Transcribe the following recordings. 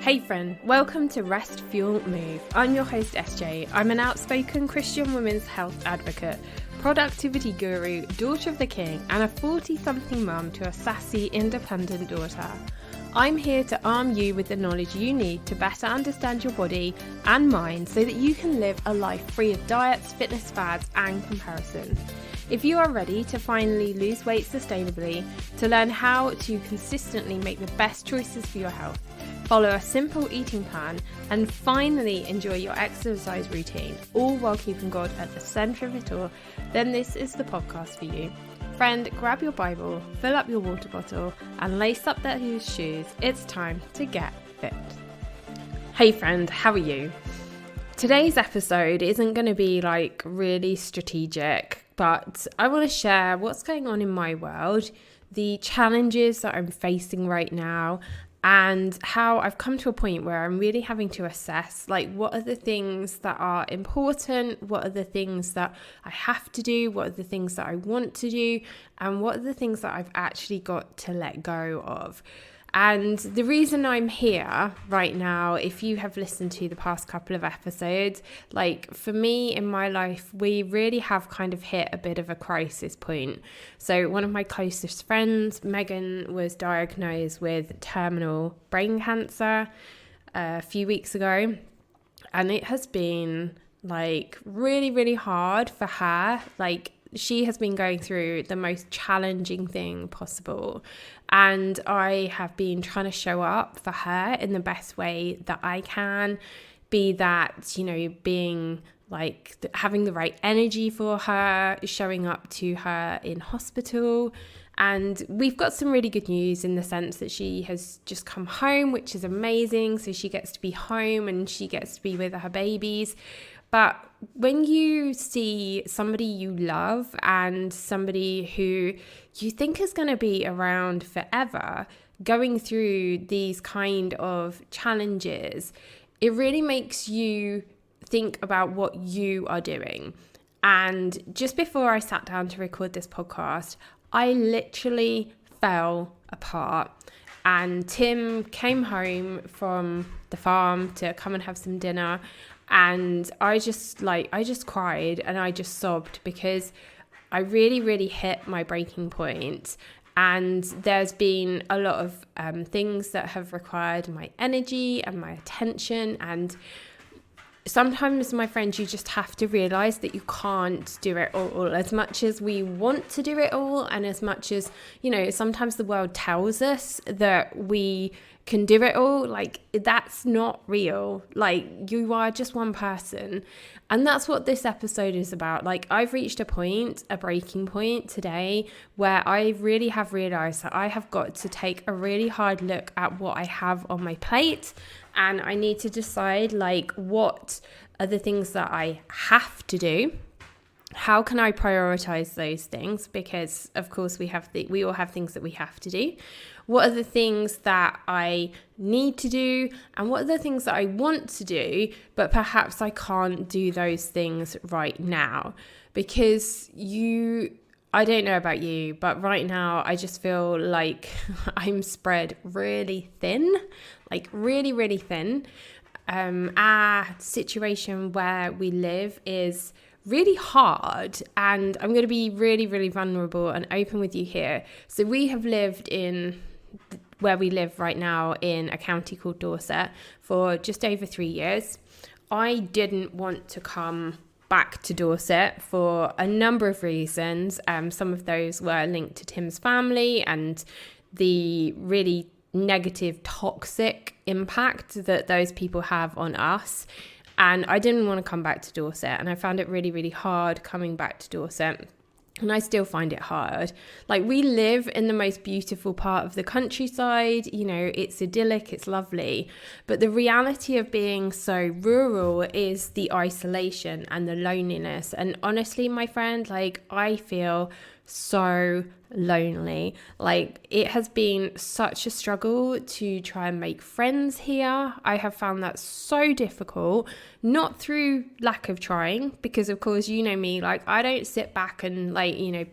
Hey friend, welcome to Rest, Fuel, Move. I'm your host SJ. I'm an outspoken Christian women's health advocate, productivity guru, daughter of the king, and a 40-something mum to a sassy, independent daughter. I'm here to arm you with the knowledge you need to better understand your body and mind so that you can live a life free of diets, fitness fads, and comparison. If you are ready to finally lose weight sustainably, to learn how to consistently make the best choices for your health, follow a simple eating plan, and finally enjoy your exercise routine, all while keeping God at the centre of it all, then this is the podcast for you. Friend, grab your Bible, fill up your water bottle, and lace up those shoes. It's time to get fit. Hey friend, how are you? Today's episode isn't going to be really strategic, but I want to share what's going on in my world, the challenges that I'm facing right now, and how I've come to a point where I'm really having to assess, what are the things that are important, what are the things that I have to do, what are the things that I want to do, and what are the things that I've actually got to let go of. And the reason I'm here right now, if you have listened to the past couple of episodes, for me in my life, we really have kind of hit a bit of a crisis point. So one of my closest friends, Megan, was diagnosed with terminal brain cancer a few weeks ago. And it has been really, really hard for her. She has been going through the most challenging thing possible. And I have been trying to show up for her in the best way that I can, be that, being having the right energy for her, showing up to her in hospital. And we've got some really good news in the sense that she has just come home, which is amazing. So she gets to be home and she gets to be with her babies. But when you see somebody you love and somebody who you think is going to be around forever going through these kind of challenges, it really makes you think about what you are doing. And just before I sat down to record this podcast, I literally fell apart. And Tim came home from the farm to come and have some dinner. And I just cried and I just sobbed because I really, really hit my breaking point. And there's been a lot of things that have required my energy and my attention. And sometimes, my friends, you just have to realize that you can't do it all. As much as we want to do it all, and as much as, sometimes the world tells us that we can do it all, that's not real. You are just one person. And that's what this episode is about. I've reached a breaking point today where I really have realized that I have got to take a really hard look at what I have on my plate. And I need to decide what are the things that I have to do. How can I prioritize those things? Because of course we all have things that we have to do. What are the things that I need to do? And what are the things that I want to do, but perhaps I can't do those things right now? Because I don't know about you, but right now I just feel like I'm spread really thin, really, really thin. Our situation where we live is really hard, and I'm going to be really, really vulnerable and open with you here. So we have lived where we live right now in a county called Dorset for just over 3 years. I didn't want to come back to Dorset for a number of reasons. Some of those were linked to Tim's family and the really negative, toxic impact that those people have on us. And I didn't want to come back to Dorset, and I found it really, really hard coming back to Dorset. And I still find it hard. We live in the most beautiful part of the countryside, it's idyllic, it's lovely. But the reality of being so rural is the isolation and the loneliness. And honestly, my friend, I feel so lonely. Like, it has been such a struggle to try and make friends here. I have found that so difficult, not through lack of trying, because of course, you know me, like I don't sit back and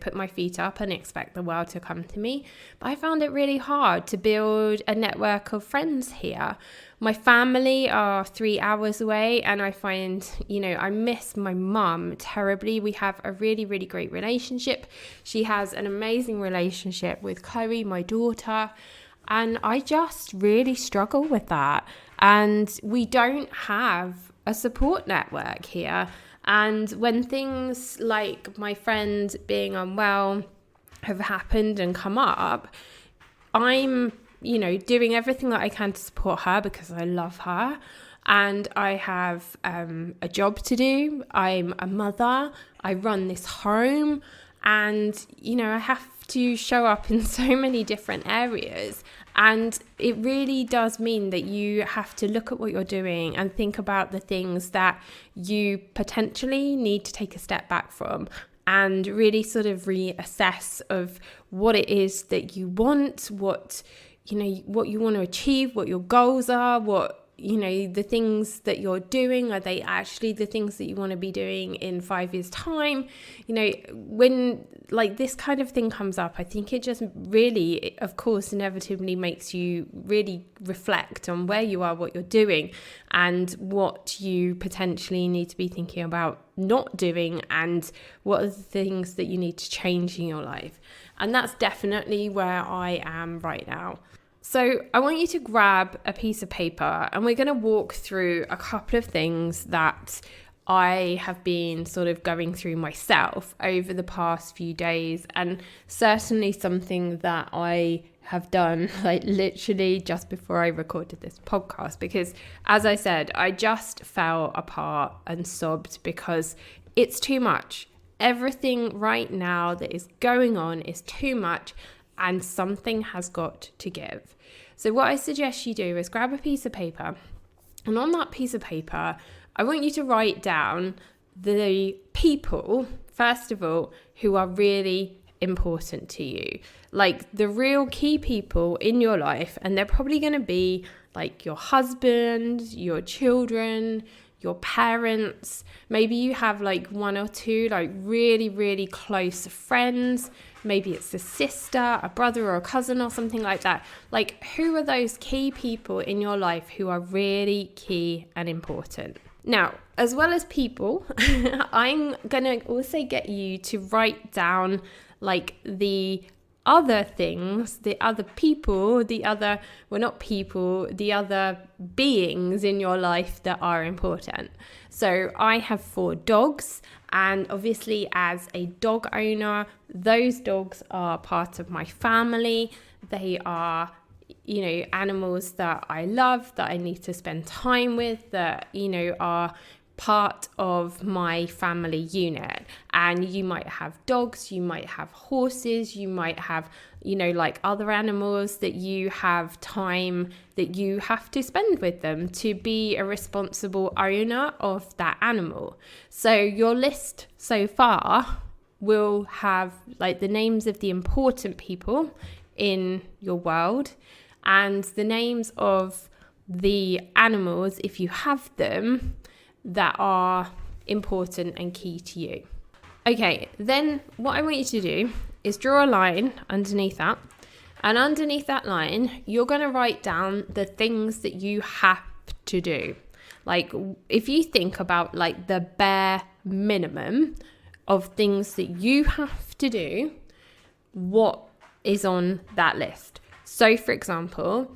put my feet up and expect the world to come to me. But I found it really hard to build a network of friends here. My family are 3 hours away, and I find, I miss my mum terribly. We have a really, really great relationship. She has an amazing relationship with Chloe, my daughter, and I just really struggle with that. And we don't have a support network here. And when things like my friend being unwell have happened and come up, I'm doing everything that I can to support her because I love her, and I have a job to do. I'm a mother. I run this home, and I have to show up in so many different areas. And it really does mean that you have to look at what you're doing and think about the things that you potentially need to take a step back from, and really sort of reassess of what it is that you want, what you want to achieve, what your goals are, what, the things that you're doing, are they actually the things that you want to be doing in 5 years' time? When this kind of thing comes up, I think it just really, of course, inevitably makes you really reflect on where you are, what you're doing, and what you potentially need to be thinking about not doing, and what are the things that you need to change in your life. And that's definitely where I am right now. So I want you to grab a piece of paper, and we're going to walk through a couple of things that I have been sort of going through myself over the past few days, and certainly something that I have done literally just before I recorded this podcast, because as I said, I just fell apart and sobbed because it's too much. Everything right now that is going on is too much, and something has got to give. So what I suggest you do is grab a piece of paper, and on that piece of paper, I want you to write down the people, first of all, who are really important to you, like the real key people in your life. And they're probably going to be like your husband, your children, your parents. Maybe you have one or two really, really close friends. Maybe it's a sister, a brother, or a cousin, or something like that. Who are those key people in your life who are really key and important? Now, as well as people, I'm going to also get you to write down the other things, the other people, the other beings in your life that are important. So I have 4 dogs, and obviously as a dog owner, those dogs are part of my family. They are, animals that I love, that I need to spend time with, that, are part of my family unit. And you might have dogs, you might have horses, you might have other animals that you have time that you have to spend with them to be a responsible owner of that animal. So your list so far will have the names of the important people in your world, and the names of the animals, if you have them, that are important and key to you. Okay, then what I want you to do is draw a line underneath that. And underneath that line, you're going to write down the things that you have to do. If you think about the bare minimum of things that you have to do, what is on that list? So for example,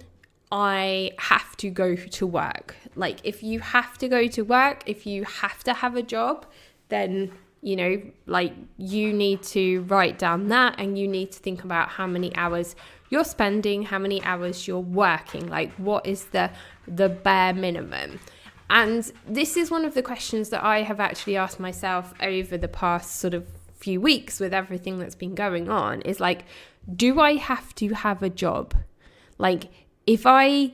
I have to go to work. If you have to go to work, if you have to have a job, then, you need to write down that, and you need to think about how many hours you're spending, how many hours you're working, what is the bare minimum. And this is one of the questions that I have actually asked myself over the past sort of few weeks with everything that's been going on, is do I have to have a job? If I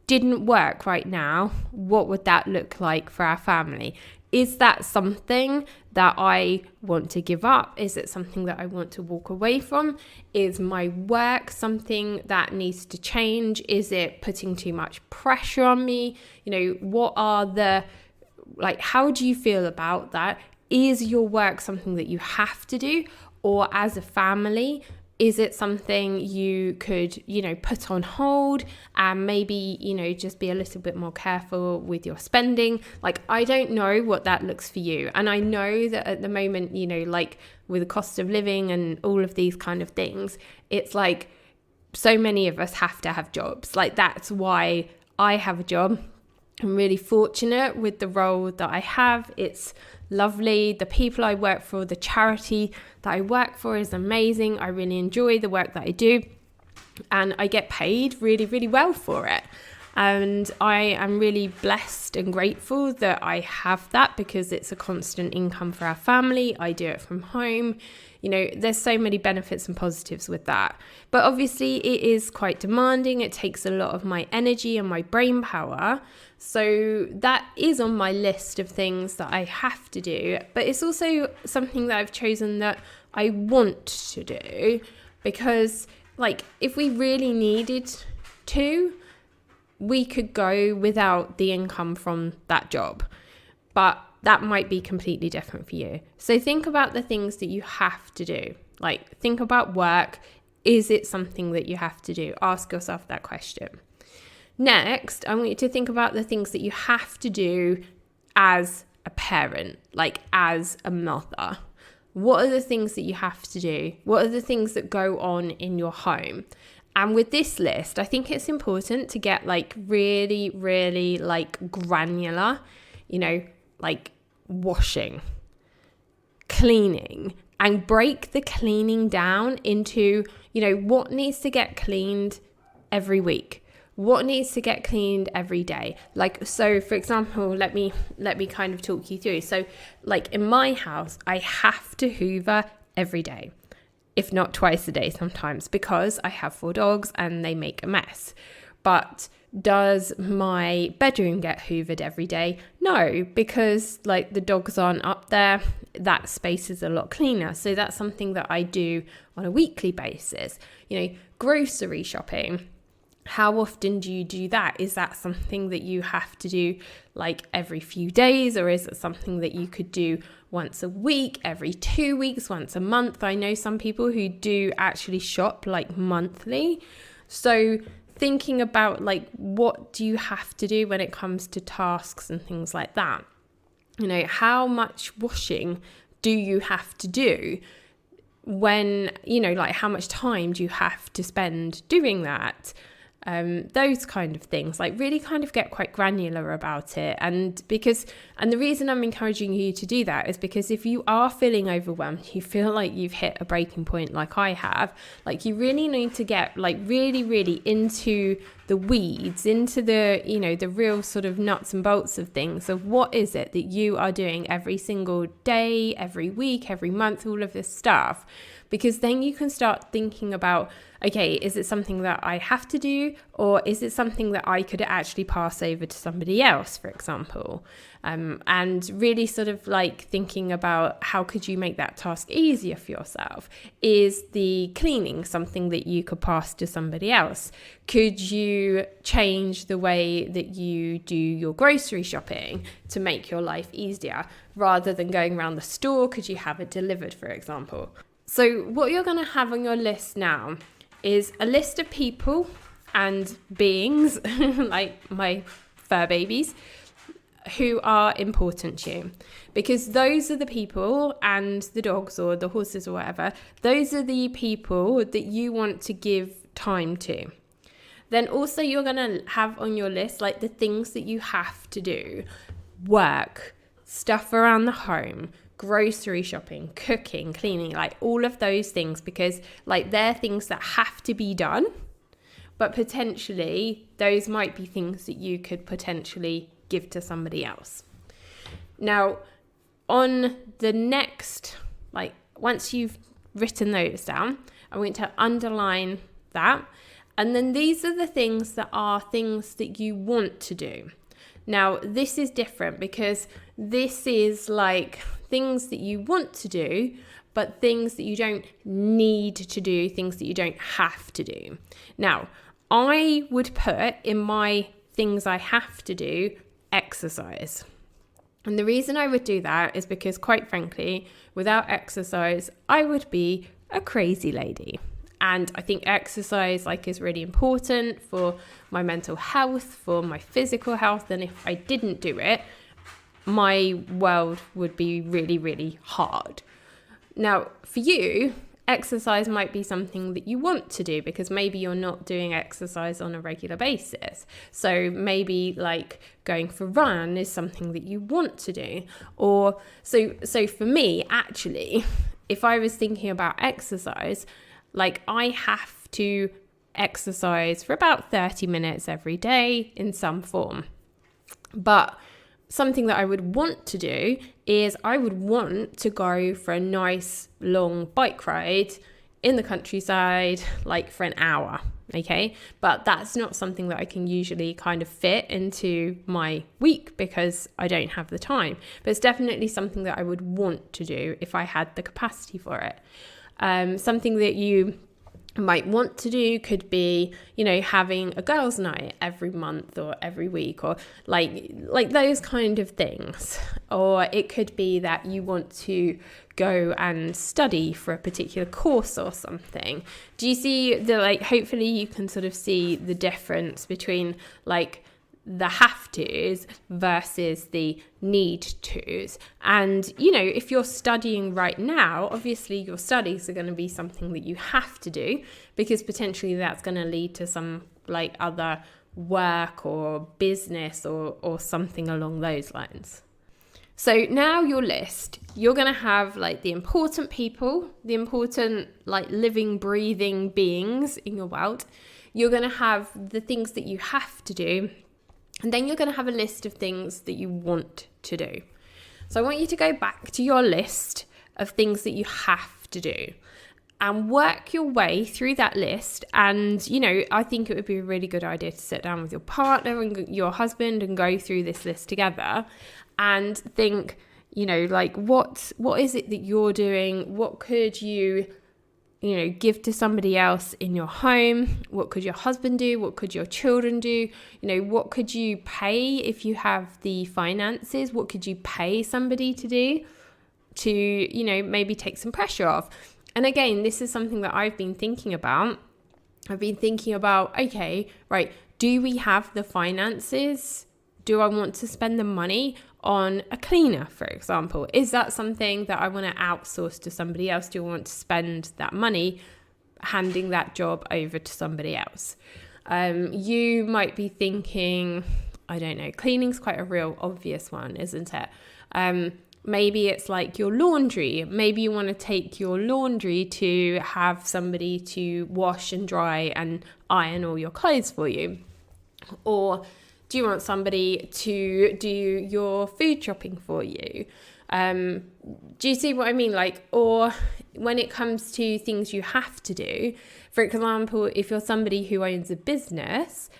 didn't work right now, what would that look like for our family? Is that something that I want to give up? Is it something that I want to walk away from? Is my work something that needs to change? Is it putting too much pressure on me? What are how do you feel about that? Is your work something that you have to do? Or as a family, is it something you could, put on hold and maybe, just be a little bit more careful with your spending? I don't know what that looks for you. And I know that at the moment, with the cost of living and all of these kind of things, it's so many of us have to have jobs. That's why I have a job. I'm really fortunate with the role that I have. It's lovely. The people I work for, the charity that I work for is amazing. I really enjoy the work that I do, and I get paid really, really well for it. And I am really blessed and grateful that I have that, because it's a constant income for our family. I do it from home. There's so many benefits and positives with that. But obviously it is quite demanding. It takes a lot of my energy and my brain power. So that is on my list of things that I have to do. But it's also something that I've chosen that I want to do, because if we really needed to, we could go without the income from that job. But that might be completely different for you. So think about the things that you have to do. Think about work. Is it something that you have to do? Ask yourself that question. Next, I want you to think about the things that you have to do as a parent, as a mother. What are the things that you have to do? What are the things that go on in your home? And with this list, I think it's important to get really, really granular, washing, cleaning, and break the cleaning down into, what needs to get cleaned every week, what needs to get cleaned every day. So for example, let me kind of talk you through. So in my house, I have to hoover every day, if not twice a day sometimes, because I have 4 dogs and they make a mess. But does my bedroom get hoovered every day? No, because the dogs aren't up there. That space is a lot cleaner. So that's something that I do on a weekly basis. Grocery shopping. How often do you do that? Is that something that you have to do every few days, or is it something that you could do once a week, every 2 weeks, once a month? I know some people who do actually shop monthly. So thinking about what do you have to do when it comes to tasks and things like that? How much washing do you have to do? When, how much time do you have to spend doing that? Those kind of things, really kind of get quite granular about it. And the reason I'm encouraging you to do that is because if you are feeling overwhelmed, you feel like you've hit a breaking point like I have, you really need to get really, really into the weeds, into the, the real sort of nuts and bolts of things, of what is it that you are doing every single day, every week, every month, all of this stuff. Because then you can start thinking about, okay, is it something that I have to do, or is it something that I could actually pass over to somebody else, for example? And really sort of thinking about how could you make that task easier for yourself? Is the cleaning something that you could pass to somebody else? Could you change the way that you do your grocery shopping to make your life easier? Rather than going around the store, could you have it delivered, for example? So what you're going to have on your list now is a list of people and beings, like my fur babies, who are important to you. Because those are the people, and the dogs or the horses or whatever, those are the people that you want to give time to. Then also you're going to have on your list the things that you have to do. Work, stuff around the home, grocery shopping, cooking, cleaning, all of those things, because they're things that have to be done, but potentially those might be things that you could potentially give to somebody else. Now, on the next, once you've written those down, I want to underline that. And then these are the things that you want to do. Now, this is different because this is things that you want to do, but things that you don't need to do, things that you don't have to do. Now, I would put in my things I have to do exercise. And the reason I would do that is because, quite frankly, without exercise, I would be a crazy lady. And I think exercise is really important for my mental health, for my physical health. And if I didn't do it, my world would be really, really hard. Now, for you, exercise might be something that you want to do because maybe you're not doing exercise on a regular basis. So maybe going for a run is something that you want to do. Or so for me, actually, if I was thinking about exercise, I have to exercise for about 30 minutes every day in some form. But something that I would want to do is I would want to go for a nice long bike ride in the countryside, for an hour, okay? But that's not something that I can usually kind of fit into my week because I don't have the time. But it's definitely something that I would want to do if I had the capacity for it. Something that you might want to do could be, having a girls' night every month or every week, or like those kind of things. Or it could be that you want to go and study for a particular course or something. Do you see hopefully you can sort of see the difference between the have to's versus the need to's. And, if you're studying right now, obviously your studies are going to be something that you have to do because potentially that's going to lead to some other work or business or something along those lines. So now your list, you're going to have the important people, the important living, breathing beings in your world. You're going to have the things that you have to do. And then you're going to have a list of things that you want to do. So I want you to go back to your list of things that you have to do and work your way through that list. And, I think it would be a really good idea to sit down with your partner and your husband and go through this list together and think, what is it that you're doing? What could you give to somebody else in your home? What could your husband do? What could your children do? What could you pay if you have the finances? What could you pay somebody to do to, maybe take some pressure off? And again, this is something that I've been thinking about. Okay, right, do we have the finances? Do I want to spend the money on a cleaner, for example? Is that something that I want to outsource to somebody else? Do I want to spend that money handing that job over to somebody else? You might be thinking, I don't know, cleaning's quite a real obvious one, isn't it? Maybe it's your laundry. Maybe you want to take your laundry to have somebody to wash and dry and iron all your clothes for you. Or do you want somebody to do your food shopping for you? Do you see what I mean? Or when it comes to things you have to do, for example, if you're somebody who owns a business,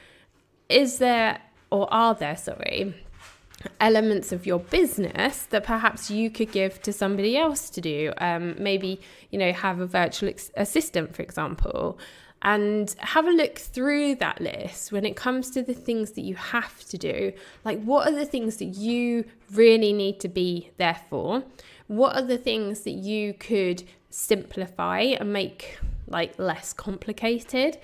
are there elements of your business that perhaps you could give to somebody else to do? Maybe, have a virtual assistant, for example. And have a look through that list when it comes to the things that you have to do. What are the things that you really need to be there for? What are the things that you could simplify and make less complicated?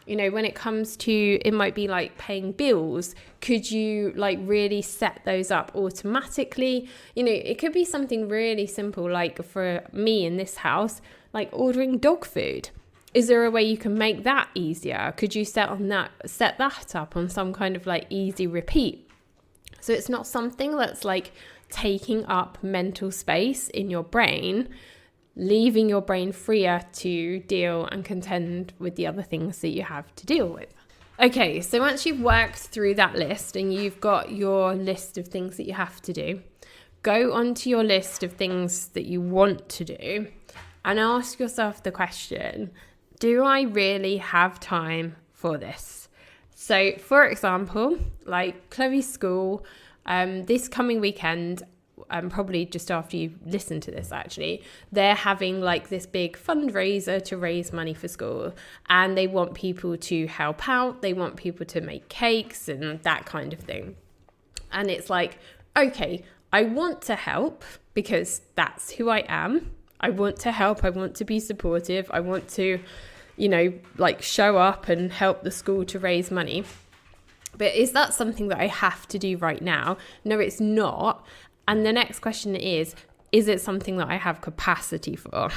When it comes to, it might be paying bills. Could you really set those up automatically? It could be something really simple, for me in this house, ordering dog food. Is there a way you can make that easier? Could you set that up on some kind of easy repeat? So it's not something that's taking up mental space in your brain, leaving your brain freer to deal and contend with the other things that you have to deal with. Okay, so once you've worked through that list and you've got your list of things that you have to do, go onto your list of things that you want to do and ask yourself the question, do I really have time for this? So, for example, Chloe's school, this coming weekend, probably just after you listen to this actually, they're having like this big fundraiser to raise money for school, and they want people to help out, they want people to make cakes and that kind of thing. And it's like, okay, I want to help because that's who I am. I want to help, I want to be supportive, I want to, like show up and help the school to raise money. But is that something that I have to do right now? No, it's not. And the next question is it something that I have capacity for?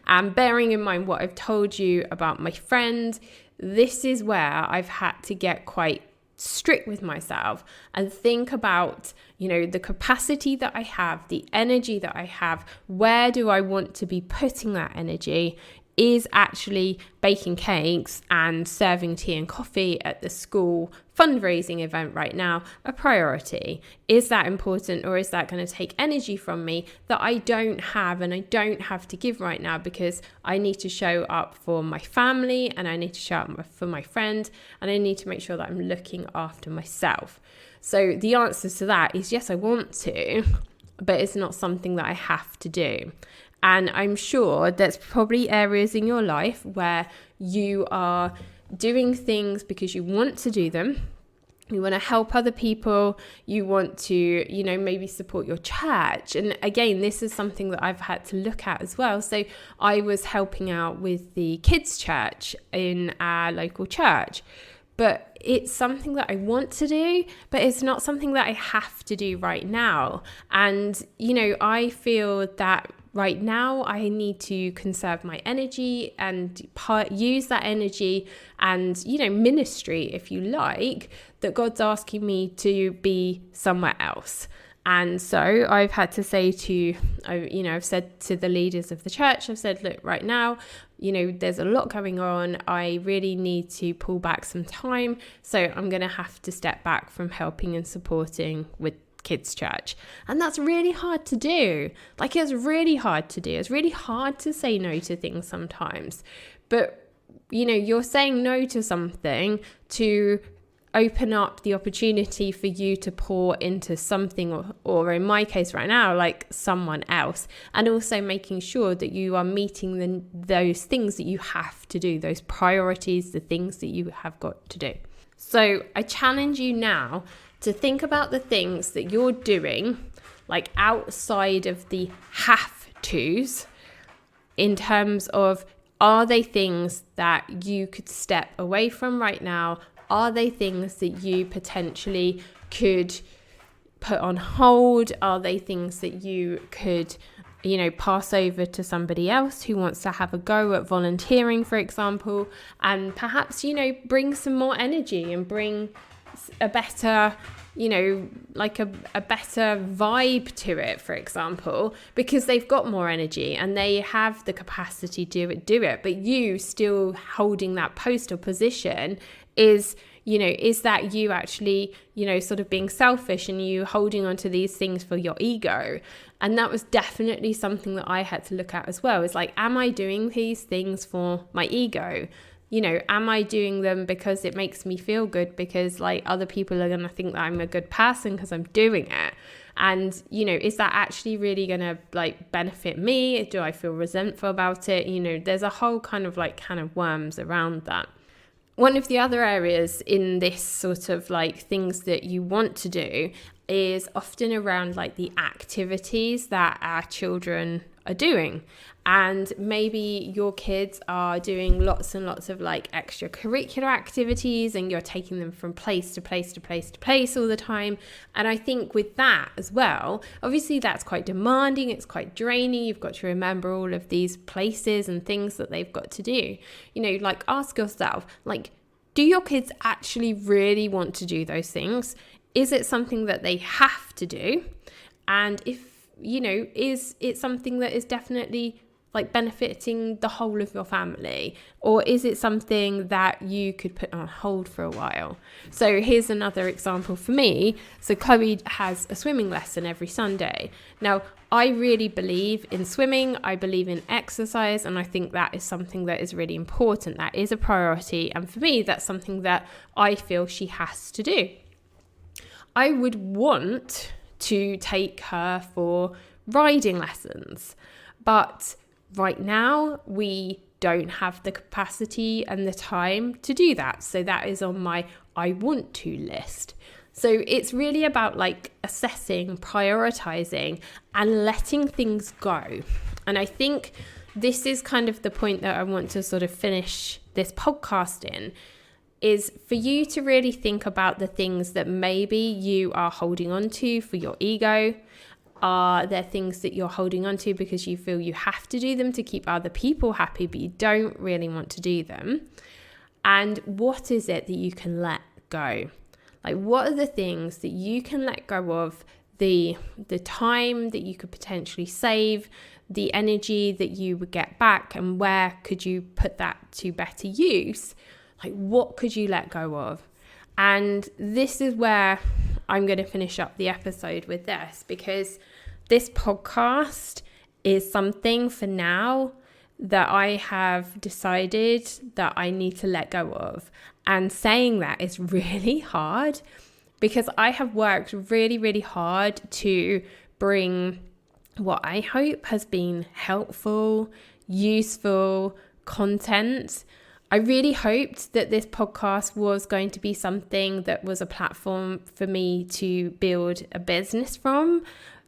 And bearing in mind what I've told you about my friend, this is where I've had to get quite strict with myself and think about, the capacity that I have, the energy that I have. Where do I want to be putting that energy? Is actually baking cakes and serving tea and coffee at the school fundraising event right now a priority? Is that important, or is that going to take energy from me that I don't have and I don't have to give right now because I need to show up for my family and I need to show up for my friend and I need to make sure that I'm looking after myself? So the answer to that is yes, I want to, but it's not something that I have to do. And I'm sure there's probably areas in your life where you are doing things because you want to do them. You want to help other people. You want to, maybe support your church. And again, this is something that I've had to look at as well. So I was helping out with the kids' church in our local church. But it's something that I want to do, but it's not something that I have to do right now. And, I feel that right now I need to conserve my energy and use that energy and, ministry, if you like, that God's asking me to be somewhere else. And so I've had to say I've said to the leaders of the church, I've said, look, right now, there's a lot going on. I really need to pull back some time. So I'm going to have to step back from helping and supporting with kids' church. And that's really hard to do. It's really hard to do. It's really hard to say no to things sometimes. But, you're saying no to something to open up the opportunity for you to pour into something, or in my case right now, like someone else, and also making sure that you are meeting those things that you have to do, those priorities, the things that you have got to do. So I challenge you now to think about the things that you're doing, like outside of the have-tos, in terms of, are they things that you could step away from right now? Are they things that you potentially could put on hold? Are they things that you could, pass over to somebody else who wants to have a go at volunteering, for example, and perhaps, bring some more energy and bring a better, a better vibe to it, for example, because they've got more energy and they have the capacity to do it. But you still holding that post or position is that you actually, sort of being selfish and you holding on to these things for your ego? And that was definitely something that I had to look at as well. It's like, am I doing these things for my ego? Am I doing them because it makes me feel good, because other people are going to think that I'm a good person because I'm doing it? And, is that actually really going to benefit me? Do I feel resentful about it? There's a whole kind of can of worms around that. One of the other areas in this sort of things that you want to do is often around the activities that our children are doing. And maybe your kids are doing lots and lots of extracurricular activities, and you're taking them from place to place to place to place all the time. And I think with that as well, obviously that's quite demanding, it's quite draining. You've got to remember all of these places and things that they've got to do. Ask yourself, do your kids actually really want to do those things? Is it something that they have to do? And if, is it something that is definitely benefiting the whole of your family? Or is it something that you could put on hold for a while? So here's another example for me. So Chloe has a swimming lesson every Sunday. Now, I really believe in swimming. I believe in exercise. And I think that is something that is really important. That is a priority. And for me, that's something that I feel she has to do. I would want to take her for riding lessons. But right now, we don't have the capacity and the time to do that. So that is on my I want to list. So it's really about like assessing, prioritizing, and letting things go. And I think this is kind of the point that I want to sort of finish this podcast in, is for you to really think about the things that maybe you are holding on to for your ego. Are there things that you're holding on to because you feel you have to do them to keep other people happy, but you don't really want to do them? And what is it that you can let go? Like, what are the things that you can let go of, the time that you could potentially save, the energy that you would get back, and where could you put that to better use? Like, what could you let go of? And this is where I'm going to finish up the episode with this, because this podcast is something for now that I have decided that I need to let go of. And saying that is really hard, because I have worked really, really hard to bring what I hope has been helpful, useful content. I really hoped that this podcast was going to be something that was a platform for me to build a business from,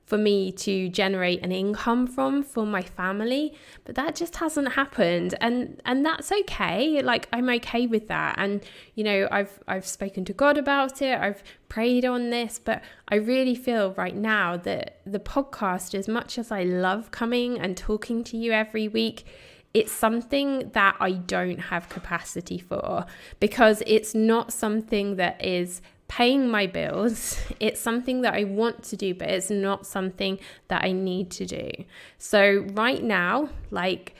for me to generate an income from for my family, but that just hasn't happened, and that's okay. Like, I'm okay with that, and you know, I've spoken to God about it, I've prayed on this, but I really feel right now that the podcast, as much as I love coming and talking to you every week, it's something that I don't have capacity for, because it's not something that is paying my bills. It's something that I want to do, but it's not something that I need to do. So right now, like,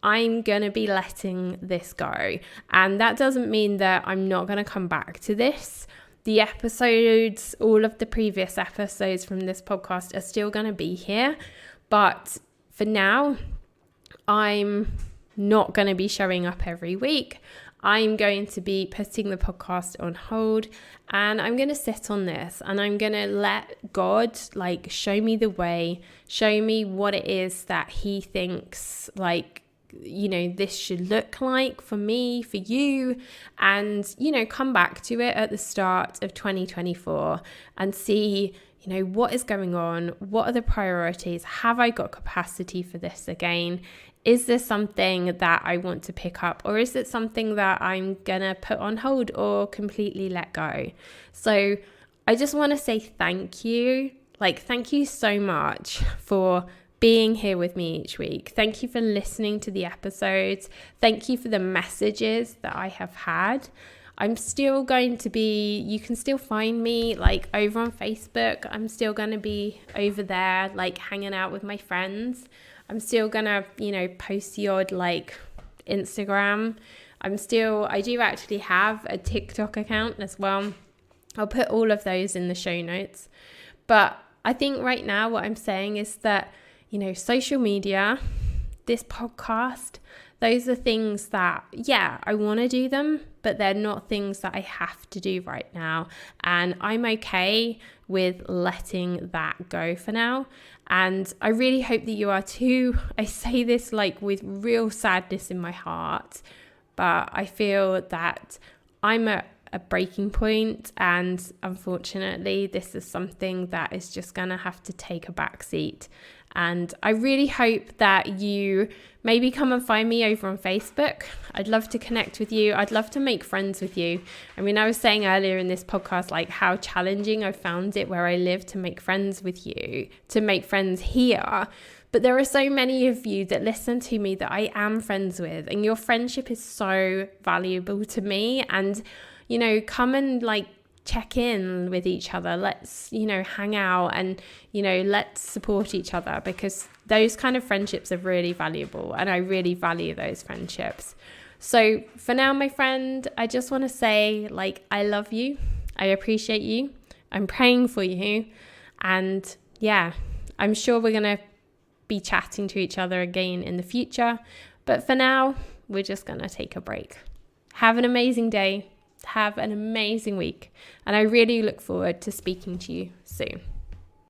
I'm going to be letting this go. And that doesn't mean that I'm not going to come back to this. The episodes, all of the previous episodes from this podcast are still going to be here. But for now, I'm not going to be showing up every week. I'm going to be putting the podcast on hold, and I'm going to sit on this, and I'm going to let God like show me the way, show me what it is that he thinks like, you know, this should look like for me, for you, and, you know, come back to it at the start of 2024 and see, you know, what is going on? What are the priorities? Have I got capacity for this again? Is this something that I want to pick up, or is it something that I'm going to put on hold or completely let go? So I just want to say thank you. Like, thank you so much for being here with me each week. Thank you for listening to the episodes. Thank you for the messages that I have had. I'm still going to be, you can still find me like over on Facebook. I'm still going to be over there, like hanging out with my friends. I'm still going to, you know, post the odd like Instagram. I do actually have a TikTok account as well. I'll put all of those in the show notes. But I think right now what I'm saying is that, you know, social media, this podcast, those are things that, yeah, I want to do them, but they're not things that I have to do right now. And I'm okay with letting that go for now. And I really hope that you are too. I say this like with real sadness in my heart, but I feel that I'm at a breaking point, and unfortunately this is something that is just gonna have to take a back seat. And I really hope that you maybe come and find me over on Facebook. I'd love to connect with you. I'd love to make friends with you. I mean, I was saying earlier in this podcast, like how challenging I found it where I live to make friends with you, to make friends here. But there are so many of you that listen to me that I am friends with, and your friendship is so valuable to me. And, you know, come and like check in with each other. Let's, you know, hang out and, you know, let's support each other, because those kind of friendships are really valuable, and I really value those friendships. So for now, my friend, I just want to say, like, I love you. I appreciate you. I'm praying for you. And yeah, I'm sure we're going to be chatting to each other again in the future. But for now, we're just going to take a break. Have an amazing day. Have an amazing week. And I really look forward to speaking to you soon.